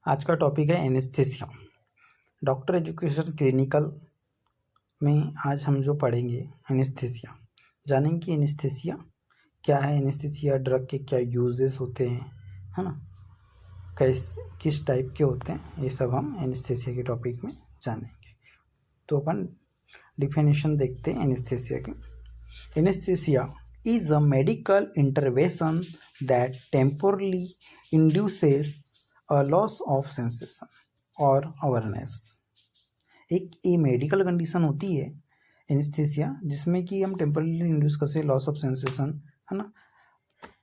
आज का टॉपिक है एनेस्थीसिया। डॉक्टर एजुकेशन क्लिनिकल में आज हम जो पढ़ेंगे एनेस्थीसिया, जानेंगे कि एनेस्थीसिया क्या है, एनेस्थीसिया ड्रग के क्या यूजेस होते हैं, है ना, किस टाइप के होते हैं, ये सब हम एनेस्थीसिया के टॉपिक में जानेंगे। तो अपन डिफिनेशन देखते हैं एनेस्थीसिया की। Anaesthesia is a medical intervention that temporarily induces a loss of sensation or awareness। एक ये मेडिकल कंडीशन होती है एनेस्थीसिया जिसमें कि हम टेम्परली इंड्यूस करते हैं लॉस ऑफ सेंसेशन, है ना,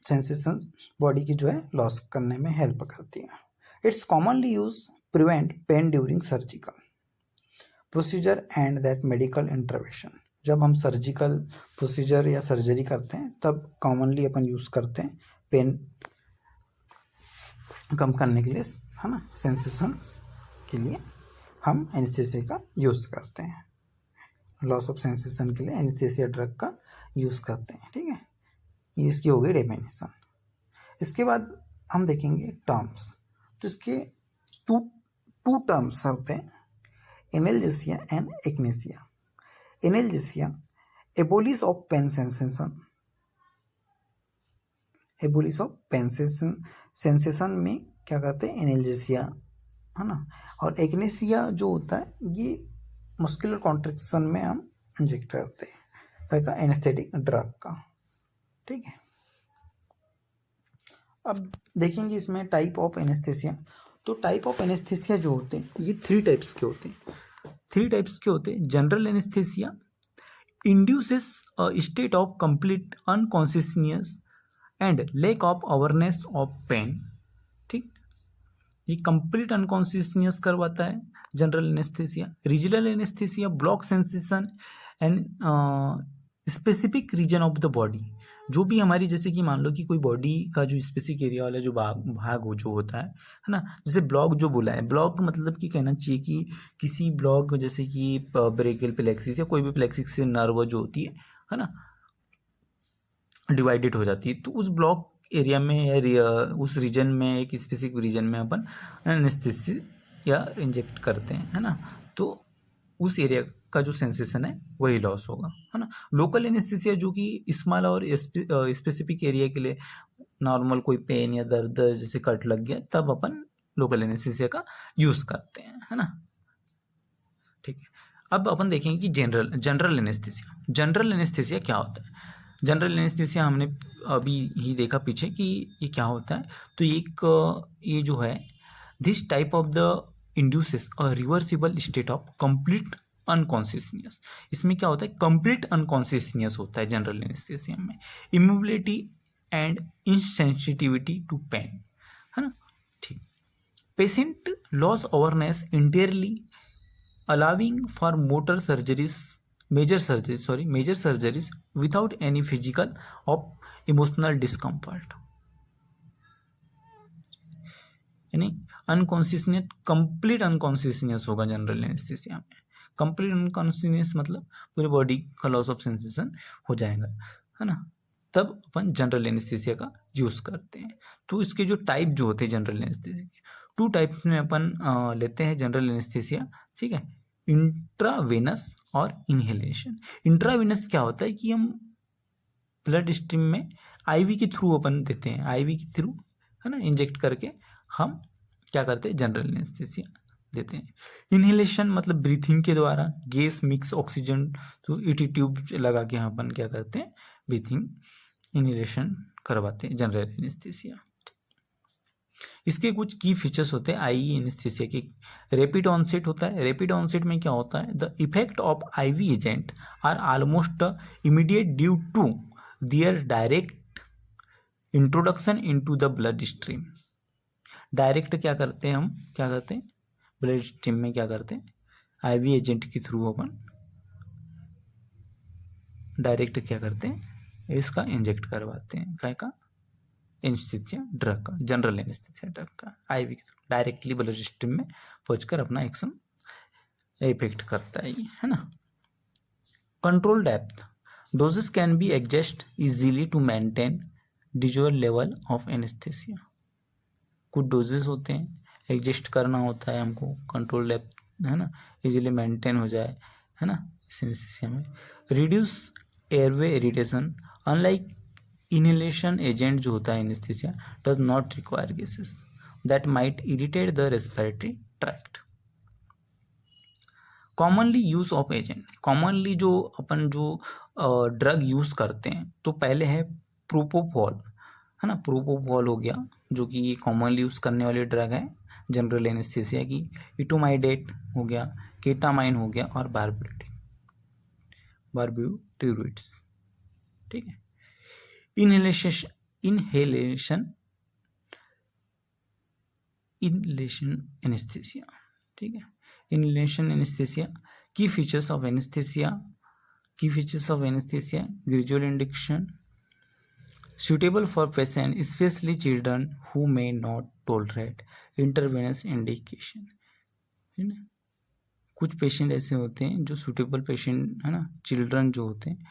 सेंसेशन बॉडी की जो है लॉस करने में हेल्प करती है। It's commonly use prevent pen during surgical procedure and that medical intervention. जब हम सर्जिकल प्रोसीजर या सर्जरी करते हैं तब कॉमनली अपन यूज़ करते हैं पेन कम करने के लिए, है ना, सेंसेशन के लिए हम एनेस्थीसिया का यूज़ करते हैं। लॉस ऑफ सेंसेशन के लिए एनेस्थीसिया ड्रग का यूज़ करते हैं। ठीक है, ये इसकी हो गई डेफिनेशन। इसके बाद हम देखेंगे टर्म्स। तो इसके टू टर्म्स होते हैं, analgesia and akinesia. Analgesia abolish of pain sensation, abolish of pain sensation में क्या कहते हैं एनाल्जेसिया, है ना। और एक्नेसिया जो होता है ये मस्कुलर कॉन्ट्रैक्शन में हम इंजेक्ट करते हैं का एनेस्थेटिक ड्रग का। ठीक है, अब देखेंगे इसमें टाइप ऑफ एनेस्थीसिया। तो टाइप ऑफ एनेस्थीसिया जो होते हैं ये थ्री टाइप्स के होते हैं। General anaesthesia induces a state of complete unconsciousness and lack of awareness of pain। ठीक, ये कंप्लीट अनकॉन्शियसनेस करवाता है general anaesthesia. Regional anaesthesia block sensation and specific region of the body. जो भी हमारी, जैसे कि मान लो कि कोई बॉडी का जो स्पेसिफिक एरिया वाला जो भाग हो जो होता है ना, जैसे ब्लॉक जो बोला है, ब्लॉक मतलब कि कहना चाहिए कि किसी ब्लॉक जैसे कि ब्रेकियल प्लेक्सिस या कोई भी प्लेक्सिस से नर्व जो होती है ना, डिवाइडेड हो जाती है, तो उस ब्लॉक एरिया में या उस रीजन में, एक स्पेसिफिक रीजन में अपन एनेस्थीसिया इंजेक्ट करते हैं, है ना, तो उस एरिया का जो सेंसेशन है वही लॉस होगा, है ना। लोकल एनेस्थीसिया जो कि स्मॉल और स्पेसिफिक एरिया के लिए, नॉर्मल कोई पेन या दर्द जैसे कट लग गया तब अपन लोकल एनेस्थीसिया का यूज़ करते हैं, है ना। ठीक है, अब अपन देखेंगे कि जनरल एनेस्थीसिया क्या होता है। जनरल एनेस्थीसिया हमने अभी ही देखा पीछे कि ये क्या होता है। तो ये जो है, this type of the induces a reversible state of complete unconsciousness. इसमें क्या होता है, कंप्लीट अनकॉन्शियसनेस होता है जनरल एनेस्थीसिया में। Immobility and insensitivity to pain, है ना। ठीक, patient loss awareness entirely allowing for major surgeries without any physical or emotional discomfort. यानी अनकॉन्शियसनेस, कंप्लीट अनकॉन्शियसनेस होगा जनरल एनेस्थीसिया में। कंप्लीट अनकॉन्शियसनेस मतलब पूरी बॉडी का लॉस ऑफ सेंसेशन हो जाएगा, है ना, तब अपन जनरल एनेस्थीसिया का यूज़ करते हैं। तो इसके जो टाइप जो होते हैं जनरल एनेस्थीसिया के, टू टाइप्स में अपन लेते हैं जनरल एनेस्थीसिया। ठीक है, इंट्रावेनस और इनहेलेशन। इंट्रावेनस क्या होता है कि हम ब्लड स्ट्रीम में आईवी के थ्रू अपन देते हैं, आईवी के थ्रू, है ना, इंजेक्ट करके हम क्या करते हैं जनरल एनेस्थीसिया देते हैं। इनहेलेशन मतलब ब्रीथिंग के द्वारा गैस मिक्स ऑक्सीजन, तो ईटी ट्यूब लगा के अपन क्या करते हैं, ब्रीथिंग इनहेलेशन करवाते हैं जनरल एनेस्थीसिया। इसके कुछ की फीचर्स होते हैं आई एनेस्थीसिया के। रैपिड ऑनसेट होता है। रैपिड ऑनसेट में क्या होता है, the effect of IV agent are almost immediate due to their direct introduction into the blood stream. Direct क्या करते हैं, हम क्या करते हैं ब्लड स्ट्रीम में, क्या करते हैं आईवी एजेंट के थ्रू अपन डायरेक्ट क्या करते हैं, इसका इंजेक्ट करवाते हैं, क्या का एनेस्थीसिया ड्रग का, जनरल एनेस्थीसिया ड्रग का आईवी के थ्रू डायरेक्टली ब्लड स्ट्रीम में पहुंचकर अपना एक्शन इफेक्ट करता है, है ना। Control depth, doses can be adjust easily to maintain desired level of anaesthesia. कुछ डोजेस होते हैं एडजस्ट करना होता है हमको, कंट्रोल डेप्थ है ना, इजीली मेंटेन हो जाए, है ना, इस एनेस्थीसिया में। Reduce airway irritation, unlike inhalation agent जो होता है anaesthesia does not require gases that might irritate the respiratory tract. Commonly use of agent, commonly जो अपन जो ड्रग यूज़ करते हैं, तो पहले है प्रोपोफॉल, है ना, प्रोपोफॉल हो गया जो कि कॉमनली यूज़ करने वाली ड्रग है जनरल एनेस्थीसिया की। इटोमाइडेट हो गया, केटामाइन हो गया, और बारब्यूटिरुइड्स, ठीक है। इनहेलेशन एनेस्थीसिया, ठीक है। इनहेलेशन एनेस्थीसिया की features of anaesthesia, gradual induction, suitable for patient especially children who may not tolerate intravenous indication, है ना। कुछ पेशेंट ऐसे होते हैं जो सूटेबल पेशेंट, है ना, चिल्ड्रन जो होते हैं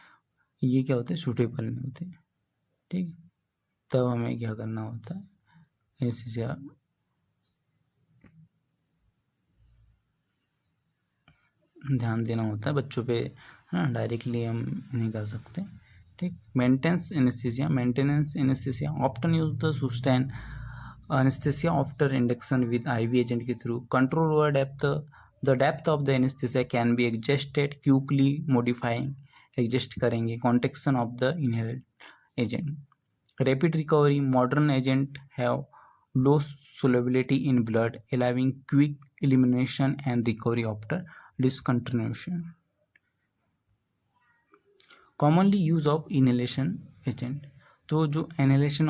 ये क्या होते हैं, सूटेबल नहीं होते, ठीक है। तब हमें क्या करना होता है, एनेस्थीसिया ध्यान देना होता है बच्चों पे, है ना, डायरेक्टली हम नहीं कर सकते, ठीक। Maintenance anaesthesia often use the sustain anaesthesia after induction with IV agent के through. Control over depth, the depth of the anaesthesia can be adjusted quickly, modifying, adjust करेंगे concentration of the inhaled agent. Rapid recovery, modern agent have low solubility in blood, allowing quick elimination and recovery after discontinuation. Commonly use of inhalation agent, तो जो inhalation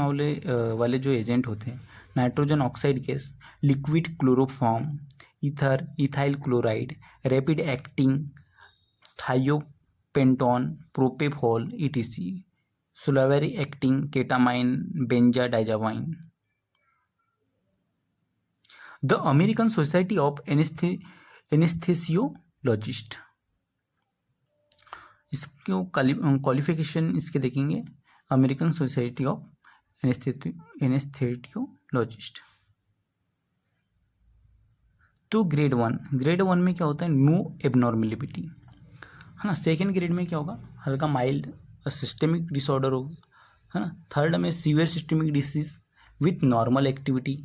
वाले जो agent होते हैं, nitrogen oxide gas, liquid chloroform, ether, ethyl chloride, rapid acting thiopentone, propofol etc, slowly acting ketamine, benzodiazepine. The American society of anesthesiologist, इसको qualification इसके देखेंगे, American society of anesthesiologist. तो ग्रेड वन में क्या होता है, नो एबनॉर्मेलिटी, है ना। सेकेंड ग्रेड में क्या होगा, हल्का माइल्ड सिस्टेमिक डिसऑर्डर होगा, है ना। थर्ड में severe systemic disease with normal activity.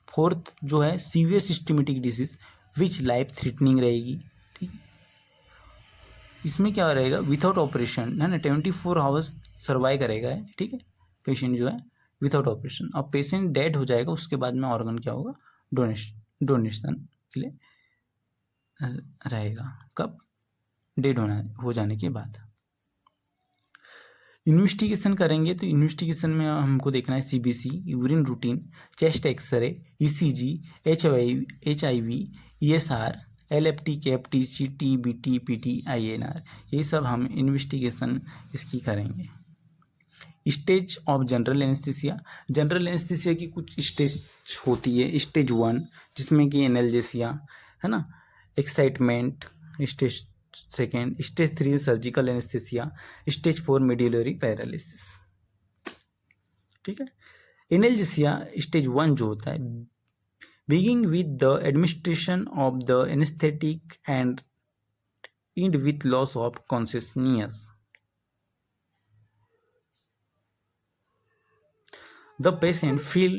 Fourth जो है सीवियर सिस्टेमेटिक डिसीज विच लाइफ थ्रेटनिंग रहेगी, ठीक है। इसमें क्या रहेगा, विदाउट ऑपरेशन, है ना, 24 आवर्स सर्वाइव करेगा, ठीक है, पेशेंट जो है विदाउट ऑपरेशन। अब पेशेंट डेड हो जाएगा, उसके बाद में ऑर्गन क्या होगा, डोनेशन के लिए रहेगा। कब, डेड हो जाने के बाद। इन्वेस्टिगेशन करेंगे, तो इन्वेस्टिगेशन में हमको देखना है CBC, urine routine, chest X-ray, ECG, HIV, ESR, LFT, KFT, CT, BT, PT, INR, ये सब हम इन्वेस्टिगेशन इसकी करेंगे। Stage of general anaesthesia, general anaesthesia की कुछ स्टेज होती है। स्टेज 1 जिसमें कि एनाल्जेसिया, है ना, excitement, stage 2, stage 3 surgical anaesthesia, stage 4 medullary paralysis, ठीक है। एनाल्जेसिया स्टेज 1 जो होता है, begin with the administration of the anaesthetic and and with loss of consciousness. The patient feel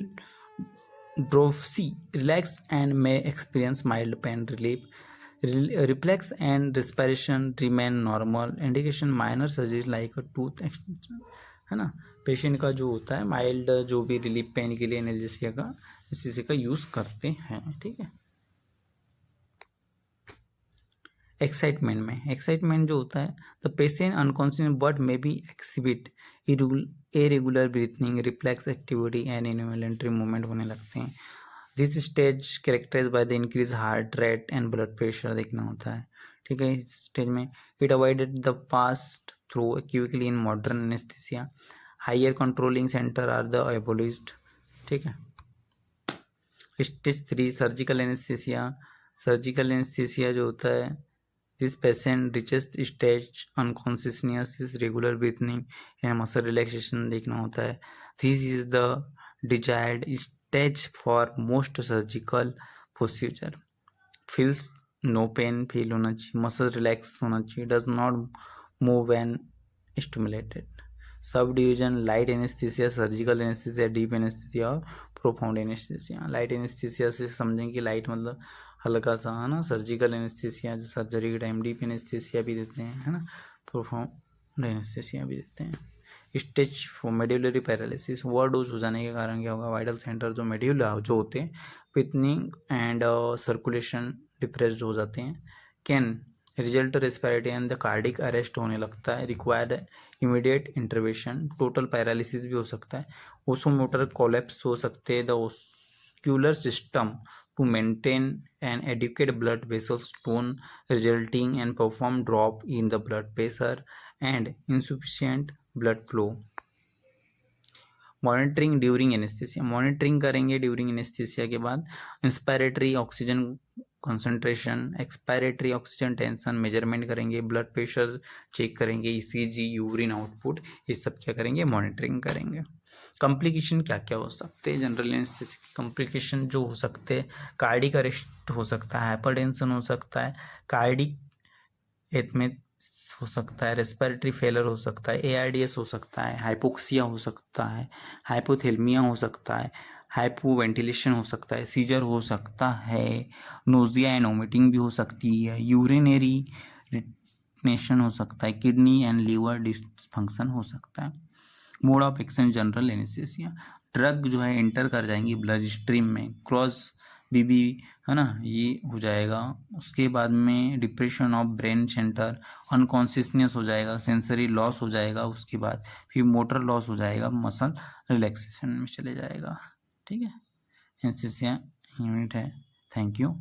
drowsy, relaxed, and may experience mild pain relief. Reflex and respiration remain normal. Indication minor surgery like a tooth extraction, है ना। Patient का जो होता है mild जो भी relief pen के लिए एनाल्जेसिया का इसी का यूज़ करते हैं, ठीक है। एक्साइटमेंट जो होता है, the patient unconscious but may be exhibit irregular breathing, reflex activity and involuntary movement होने लगते हैं। This stage characterise by the increase heart rate and blood pressure देखना होता है, ठीक है। इस स्टेज में it avoided the passed through quickly in modern anaesthesia. Higher controlling centre are the abolished, ठीक है। स्टेज 3 सर्जिकल एनेस्थीसिया जो होता है, this patient reaches stage unconsciousness, regular breathing and muscle relaxation देखना होता है। This is the desired stage for most surgical procedure, feels no pain feel होना चाहिए, मसल रिलैक्स होना चाहिए, does not move and stimulated. Subdivision light anaesthesia, surgical anaesthesia, deep anaesthesia और profound anaesthesia. Light anaesthesia से समझें कि light मतलब हल्का सा, है ना। सर्जिकल एनेस्थीसिया जो सर्जरी के टाइम, डीप एनेस्थीसिया भी देते हैं, है ना, प्रोफाउंड एनेस्थीसिया भी देते हैं। Stage for medullary paralysis, overdose हो जाने के कारण क्या होगा, वाइटल सेंटर जो मेड्यूला जो होते हैं, पिटनिंग एंड सर्कुलेशन डिप्रेस्ड हो जाते हैं। Can result respiratory and the cardiac arrest होने लगता है, required immediate intervention. Total paralysis भी हो सकता है, ओसोमोटर कोलैप्स हो सकते हैं, the vascular system to maintain an adequate blood vessels tone resulting in profound drop in the blood pressure and insufficient blood flow. Monitoring during anaesthesia, monitoring करेंगे during anaesthesia के बाद। Inspiratory oxygen concentration, expiratory oxygen tension measurement करेंगे, blood pressure check करेंगे, ECG, urine output, ये सब क्या करेंगे, monitoring करेंगे। कॉम्प्लिकेशन क्या क्या हो सकते हैं जनरल एनेस्थीसिया के? कॉम्प्लिकेशन जो हो सकते हैं, कार्डिक अरेस्ट हो सकता है, हाइपरटेंशन हो सकता है, कार्डिक एथमेस हो सकता है, रेस्पिरेटरी फेलर हो सकता है, एआरडीएस हो सकता है, हाइपोक्सिया हो सकता है, हाइपोथेलमिया हो सकता है, हाइपोवेंटिलेशन हो सकता है, सीजर हो सकता है, नोजिया एंड वोमिटिंग भी हो सकती है, यूरिनरी रिटेंशन हो सकता है, किडनी एंड लीवर डिसफंक्शन हो सकता है। Mode of action general anaesthesia, drug जो है एंटर कर जाएंगी ब्लड स्ट्रीम में, क्रॉस बीबी, है ना, ये हो जाएगा। उसके बाद में depression of brain centre, unconsciousness हो जाएगा, सेंसरी लॉस हो जाएगा, उसके बाद फिर मोटर लॉस हो जाएगा, मसल रिलैक्सेशन में चले जाएगा। ठीक है, एनेस्थीसिया यूनिट है। Thank you.